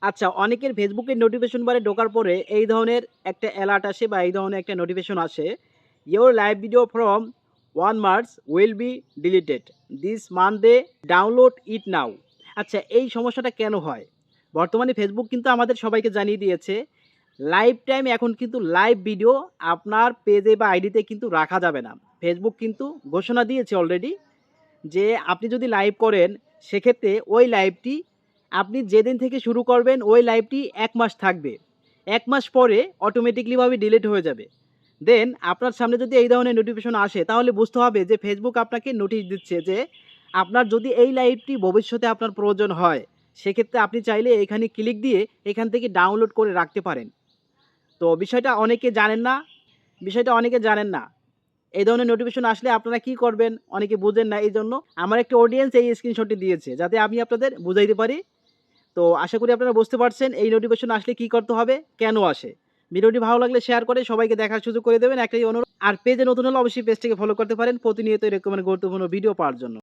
আচ্ছা, অনেকের ফেসবুকের নোটিফিকেশন বারে ঢোকার পরে এই ধরনের একটা অ্যালার্ট আসে বা এই ধরনের একটা নোটিফিকেশন আসে, "your live video from 1 March will be deleted. This Monday download it now." আচ্ছা, এই সমস্যাটা কেন হয়? বর্তমানে ফেসবুক কিন্তু আমাদের সবাইকে জানিয়ে দিয়েছে, লাইভ টাইম এখন কিন্তু লাইভ ভিডিও আপনার পেজে বা আইডিতে কিন্তু রাখা যাবে না। ফেসবুক কিন্তু ঘোষণা দিয়েছে অলরেডি যে আপনি যদি লাইভ করেন সেক্ষেত্রে ওই লাইভটি আপনি যেদিন থেকে শুরু করবেন ওই লাইভটি ১ মাস থাকবে। ১ মাস পরে অটোমেটিক্যালিভাবে ডিলিট হয়ে যাবে। দেন আপনার সামনে যদি এই ধরনের নোটিফিকেশন আসে তাহলে বুঝতে হবে যে ফেসবুক আপনাকে নোটিশ দিচ্ছে যে আপনার যদি এই লাইভটি ভবিষ্যতে আপনার প্রয়োজন হয়, সেক্ষেত্রে আপনি চাইলে এখানে ক্লিক দিয়ে এখান থেকে ডাউনলোড করে রাখতে পারেন। তো বিষয়টা অনেকে জানেন না। এই ধরনের নোটিফিকেশন আসলে আপনারা কি করবেন? অনেকে বুঝেন না। এইজন্য আমার একটা অডিয়েন্স এই স্ক্রিনশটটি দিয়েছে যাতে আমি আপনাদের বুঝাইতে পারি। তো আশা করি আপনারা বুঝতে পারছেন এই নোটিফিকেশন আসলে কি করতে হবে, কেন আসে। ভিডিওটি ভালো লাগলে শেয়ার করে সবাইকে দেখার সুযোগ করে দেবেন একটাই অনুরোধ। আর পেজে নতুন হলে অবশ্যই পেজটিকে ফলো করতে পারেন প্রতিনিয়ত এরকম গুরুত্বপূর্ণ ভিডিও পাওয়ার জন্য।